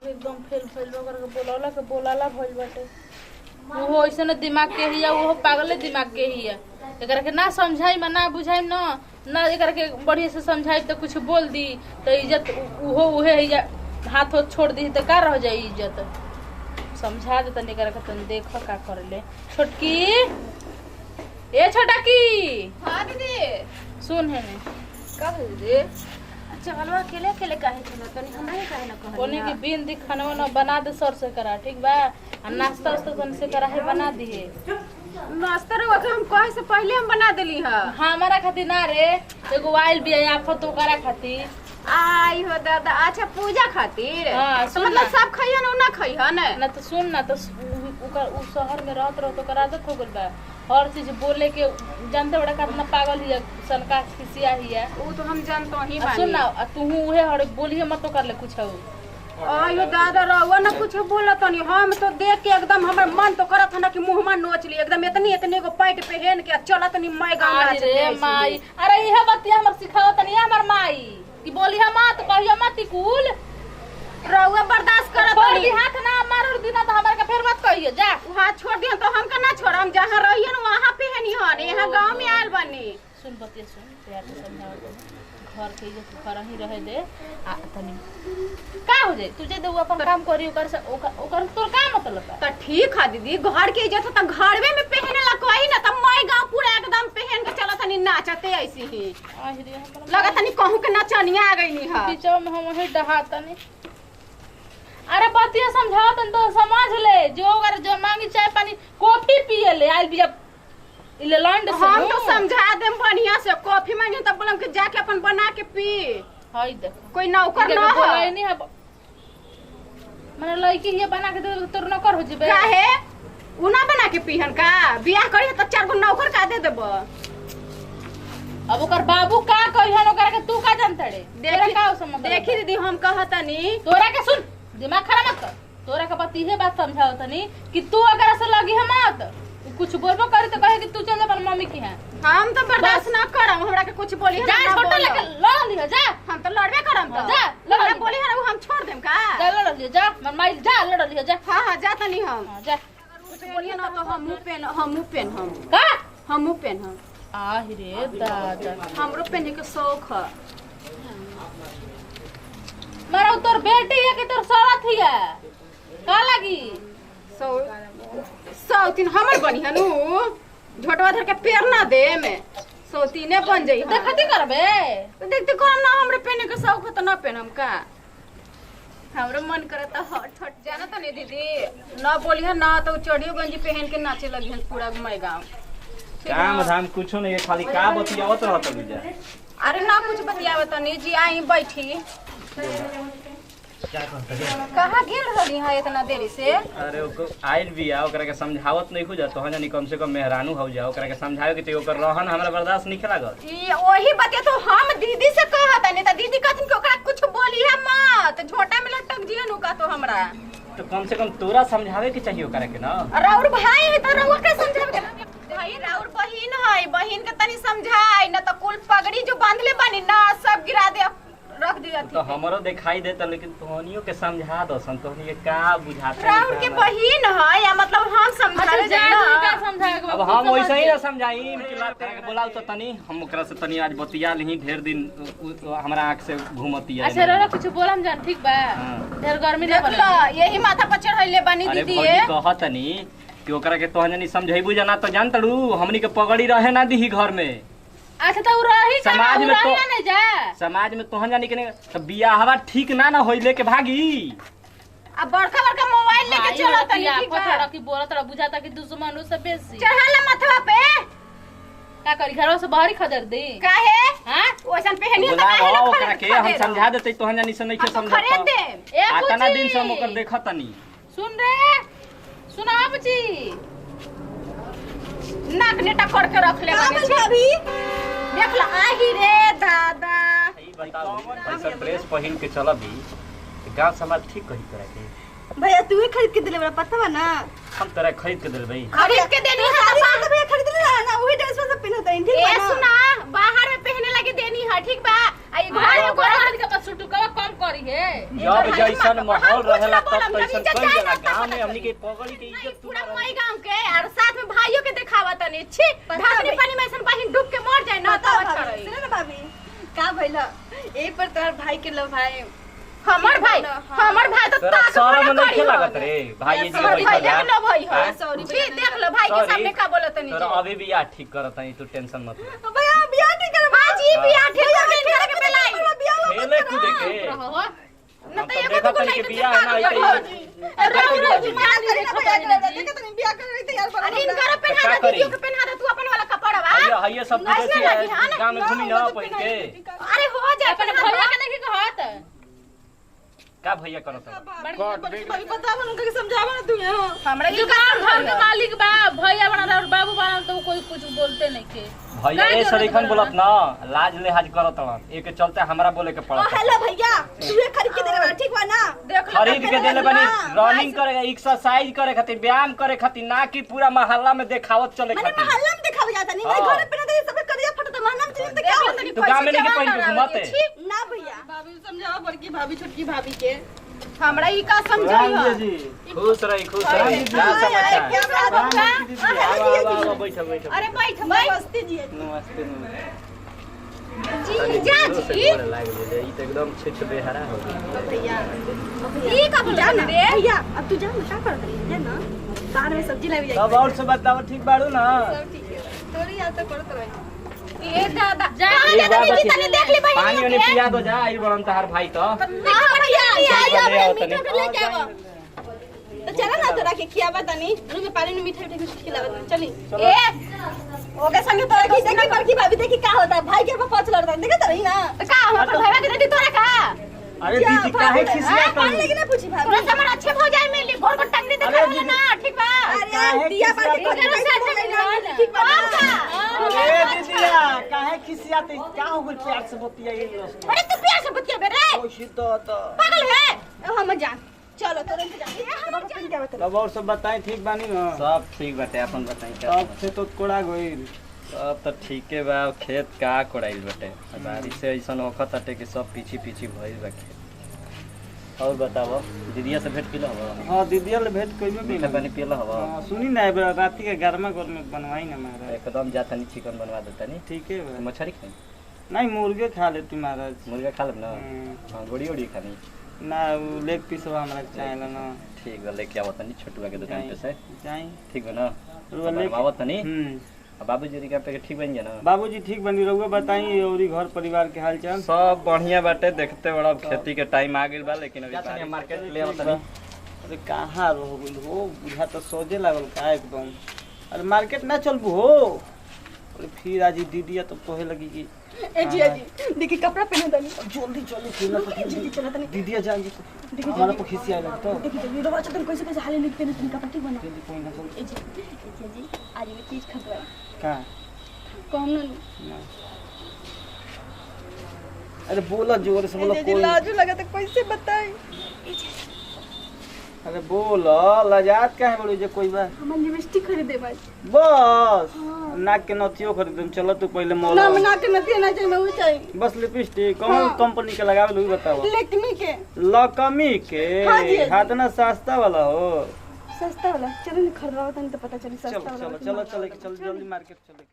के एकदम फेल भइल बा करके बोलाला भइल बाटे। वो ऐसे दिमाग के हिया, वो पागल दिमाग के हिया। एकरा के ना समझाई ना बुझाई ना एकरा के बढ़िया से समझाई तो कुछ बोल दी तो इज्जत उहे हिया हाथ हो छोड़ दी तो का रह जाई इज्जत। समझा दे तनी एकरा के, तनी देख का करले। छोटकी ए छोटा की। हां दीदी सुन है ने का है दीदी? चलवा अकेले अकेले काहे चला तनी हमरा ही काहे ना कहल कोने की बिन दी खाना ना बना दे सर से करा ठीक बा। आ नाश्ता वास्ता तन से करा है बना दिए। नाश्ता रे ओके हम कहे से पहले हम बना देली ह। हमारा खातिर ना रे, एगो वाइल भी है आफत तो करा खातिर। आई हो दादा, अच्छा पूजा खातिर। हां तो मतलब सब खइहन और ना खइहन ना तो सुन ना तो उ शहर में रहत रह तो कर आदत हो गइल बा। हर चीज बोले के जानते बड़ा कितना पागल हिया, सनका खिसिया हिया। वो तो हम जानतो ही बानी। सुन ना तू उहे हर बोलिए मत तो कर ले कुछ। आयो दादा रहुआ ना कुछ बोलत नहीं, हम तो देख के एकदम हमर मन तो करत है ना कि मुंह में नोच ली एकदम। इतनी को पैंट पहन के चलत नहीं मैं गांव नाच रे माई। अरे इहे बतिया हमर सिखावत नहीं हमर माई कि बोली हम मत कहियो मत कुल रहुआ बर्दाश्त करत छोड़ नहीं। दी हाथ ना मारो दिना तो हमरा के फिर मत कहियो जा। हाथ छोड़ दिया तो हम का ना छोड़म, जहां रहिए ना वहां पहनी हन। यहाँ गांव में आयल बनी। सुन बतिया सुन प्यार से समझाओ। घर के इज्जत घर ही रहे दे। आ तनी का हो जाए तुझे दे अपन काम करी ओकर तोर का मतलब बा? तो ठीक है दीदी, घर के इज्जत तो घरवे में पहने ला कोई ना। तो मैं गांव पूरा एकदम पहन के चलत नहीं नाचते ऐसे ही लगत नहीं कहूं के नचनिया आ गई नहीं है। बीचो में हम वही डहाता नहीं। अरे बतिया समझाओ तन तो समझ ले। जो अगर जो मांगी चाय पानी कॉफी पिए ले आइल बिया इले लंड से। हम तो समझा देम बढ़िया से। कॉफी मांगे तब बोलम कि जाके अपन बना के पी। हाय देख कोई नौकर ना बोलाई नहीं है मने लड़की ये बना के दे तोर नौकर हो जेबे काहे उना बना के पीहन का। बियाह करी तो 4 गो नौकर का दे देब। अब ओकर बाबू का कहिहन ओकरा के तू का जानत रे? तेरा का समझ देखी दीदी हम कहतनी तोरा के सुन दिमाग खराब मत कर। तोरा के बात इहे बात समझाओ तनी कि तू अगर से लगी है मत कुछ बोलबो करी तो कहे कि तू चल अपन मम्मी की है। हम तो बर्दाश्त ना करम। हमरा के कुछ बोली जा छोटा लेके लड़ लियो जा। हम तो लड़बे करम। तो जा लड़ बोली है हम छोड़ देम का। जा लड़ लियो जा मन माई जा लड़ लियो जा। हां हां जा तनी हम। हां जा कुछ बोलिए ना तो हम पेन हम का हम पेन हम। आ रे दादा हमरो पेन के शौक है। मारा तोर बेटी है कि तोर सौरत ही है का लगी? सौतीन हमर बनी हनु झोटवा धर के पेड़ ना दे में सौतीने बन जाई। देखती करबे देखते करम ना। हमरे पहने के शौक है तो ना पहनम का। हमरो मन करता हट हट जाना तो नहीं दीदी ना बोली है ना तो चढ़ियो गंजी पहन के नाचे लगी है पूरा मैं गांव। काम धाम कुछो नहीं खाली का बतियावत रहत बिजा। अरे ना कुछ बतियावत नहीं जी। आई बैठी कहाँ गेल रही है इतना देरी से? अरे ओको आइल बिया ओकरा के समझावत नहीं खुजा तो जानी कम से कम मेहरानू हो जा। ओकरा के समझावे कि तो ओकर रहन हमरा बर्दाश्त नहीं लागल। ई वही बतिया तो हम दीदी से कहत नहीं। त दीदी कहथिन कि ओकरा कुछ बोली है मत झोटा में लटक जियन का। तो हमरा तो कम से कम तोरा समझावे के चाहिए ओकरा के ना। राउर भाई है तो रउआ के समझावे के भाई। राउर बहिन है, बहिन के तनी समझाई ना। तो कुल पगड़ी जो बांधले बनी ना सब गिरा दे रख दिया थी। तो हमरो दिखाई देता लेकिन तोहनियो के समझा दो सन। तोहनी के का बुझाते राउर के बहिन है या मतलब हम समझावे जाए का ना। समझाए अब हम वैसे ही ना समझाई कि लाते के बोलाओ तो तनी हम ओकरा से तनी आज बतिया नहीं। ढेर दिन हमरा आंख से घूमती है। अच्छा रे कुछ बोलम जान ठीक बा। ढेर गर्मी ले देख लो यही माथा पर चढ़ैले बनी अरे दीदी भौजी कहतनी कि ओकरा के तोहनी समझाइबू जाना तो जान तड़ू हमनी के पगड़ी रहे ना दी घर में। अच्छा तो रही समाज में तो नहीं जा समाज में तोहन जानी के तो बियाहवा ठीक ना ना होई लेके भागी। अब बड़का बड़का मोबाइल लेके चला तनी ठीक पछड़ा बा। की बोलत रह बुझाता कि दुश्मन से बेसी चढ़ाला माथवा पे का करी घरवा से बाहर ही खदर दे काहे हां ओसन पहनियो त बोला काहे ओकरा के हम समझा देते तोहन जानी से नहीं के समझा। खरीद दे आतना दिन से हम ओकर देखतनी। सुन रे सुना बची नाक नेटा करके रख ले भाभी। देख ला आही रे दादा। ऐसा ड्रेस पहन के चलबी गांव समाज ठीक कही तोरा के। भैया तू ही खरीद के दिले बड़ा पता बा ना। हम तोरा खरीद के देल भाई। खरीद के देनी है तो भैया खरीद ले ना वही ड्रेस में सब पहनत है ठीक ए बा ना। सुना बाहर में पहने लगे देनी है ठीक बा। आई घर में घर के बस सुटू का कम करी है। जब जैसन माहौल रहेला तब तैसन कई जगह गांव में हमनी के पगड़ी के इज्जत पूरा मई गांव के और साथ में भाइयों के दिखावा तनी छी धाकनी पानी में ऐसन बहिन डूब के मर जाए ना तो अच्छा रही। सुनो ना भाभी का भइला एक पर तोहर भाई के लो भाई हमर भाई तो तोरा शरम नहीं लागत रे भाई जी सॉरी भाई देख लो भाई हां सॉरी छी देख लो भाई के सामने का बोलत नहीं तोरा अभी बियाह ठीक करत हई तू टेंशन मत ले। भैया बियाह नहीं कर बाजी बियाह ठीक कर के बेलाई खेले कूदे के न तो एगो देखा को तनी के नहीं बियाह ना आई रोज मार दे देखा तनी बियाह कर रही तैयार कर अरे इनकर पहना दे दीदियों के पहना दे तू अपन वाला कपड़ा बा हइये सब कुछ गांव में घूमी ना पहिन के अरे हो जाए अपन भैया के नहीं कहत का भैया करत भाभी बतावा उनका के समझावा ना तू यहां हमरा दुकान घर के मालिक बा भैया बना और बाबू बना तो कोई कुछ बोलते नहीं के भैया ए सरीखन बोलत ना लाज लिहाज करत हन एक चलते हमरा बोले के पड़त हेलो भैया तू खरीद के देले ठीक बा ना देख खरीद के देले बनी रनिंग करे एक्सरसाइज करे खातिर व्यायाम करे खातिर ना कि पूरा मोहल्ला में देखावत चले मैंने खातिर मोहल्ला में दिखावे जाता नहीं मैं घर पे ना दे सब करिया फटा तो मोहल्ला में चली तो क्या होता तू गांव में नहीं के पहिन के घुमाते ना भैया भाभी समझाओ बड़की भाभी छोटकी भाभी के हमरा ई का समझाई जी खुश रही क्या समाचार क्या बात है बैठ अरे बैठ बैठ नमस्ते जी नमस्ते जी जा जी लाग गेले ई त एकदम छिट बेहरा हो गई भैया ई का बोला रे भैया अब तू जा ना क्या कर रही है ना कार में सब्जी लावी जाएगी सब और से बताओ ठीक बाड़ू ना सब ठीक है थोड़ी याद तो करत रही ए दादा जा एक बार दीदी तने देख ली बहिन पानी वानी पिया दो जा आई बड़न तहार भाई तो भैया ले आओ तनी लेके आवा तो चला ना तोरा के खियावा तनी रुके पानी में मीठा मीठा कुछ खिलावा तनी चली ए ओके संगे तोरा की देखी बड़की भाभी देखी का होता है भाई के ऊपर पहुंच लड़ता है देखा तो रही ना तो का हम अपन भैया के दीदी तोरा का अरे दीदी काहे खिसिया पानी लेके ना पूछी भाभी तोरा से हमारा अच्छे हो जाए मिली भोर को टंगनी देखा होला ना ठीक बा अरे दिया बात को ठीक बा ए दीदिया काहे खिसिया त का हो गइल प्यार से बतिया ये अरे तू प्यार से बतिया बे रे ओ शितो तो पागल है हम जान चलो तुरंत जा बाबा पिन क्या बता अब और सब बताएं ठीक बानी ना सब ठीक बाटे अपन बताई क्या अब से तो कोड़ा गइल सब तो ठीके बा खेत का कोड़ाइल बाटे बारिश से ऐसन होखत हटे कि सब पीछी पीछी भइल बा खेत और बताओ दीदिया से भेंट किलो हवा हां दीदिया ले भेंट कइबे मीठा पानी पियला हवा हां सुनी ना एबरा राती के गरमा घर में बनवाई ना महाराज एकदम जातनी चिकन बनवा देतनी ठीक है बा। मछली खाई नहीं मुर्गे खा लेती महाराज मुर्गा खा लेब ना हां गोड़ी ओड़ी खानी ना वो लेग पीस हमरा चाहेला ना ठीक बा लेके आवत तनी छोटुआ के दुकान पे से जाई ठीक बा ना रुआ ले आवत तनी बाबूजी का पे ठीक बन जा ना बाबूजी ठीक बनी रहुआ बताई और घर परिवार के हाल चाल सब बढ़िया बाटे देखते बड़ा खेती के टाइम आ गेल बा लेकिन अभी मार्केट ले आवत तनी अरे कहाँ रह गइल हो बुझा तो सोजे लागल का एकदम अरे मार्केट ना चलबू हो अरे फिर आज दीदिया तो कहे लगी कि ए जी देखी कपड़ा पहने दनी जल्दी जल्दी फिर ना जल्दी चला तनी दीदिया जाएंगे तो हमारा पर खिसी आएगा तो देखी जल्दी रोवा चतन कैसे कैसे हाले लिख पहने तनी कपड़ा ठीक बना जल्दी कोई ना चल ए जी आज ये चीज खतरा का कौन अरे बोला जोर से बोला कोई लाजू लगा तो कैसे बताई अरे बोला लजात का है बोलो जे कोई बा हम लिपस्टिक खरीदे भाई बस नाक के नथियो खरीदम चलो तू पहले मॉल ना मना के नती ना चाहिए मैं वो चाहिए बस लिपस्टिक कौन कंपनी के लगावे लो बताओ लेकमी के लकमी के हाँ जी। हाथ ना सस्ता वाला हो सस्ता वाला चलो खरीदवा तनी तो पता चली चलो सस्ता वाला चलो चलो चलो चलो जल्दी मार्केट चलो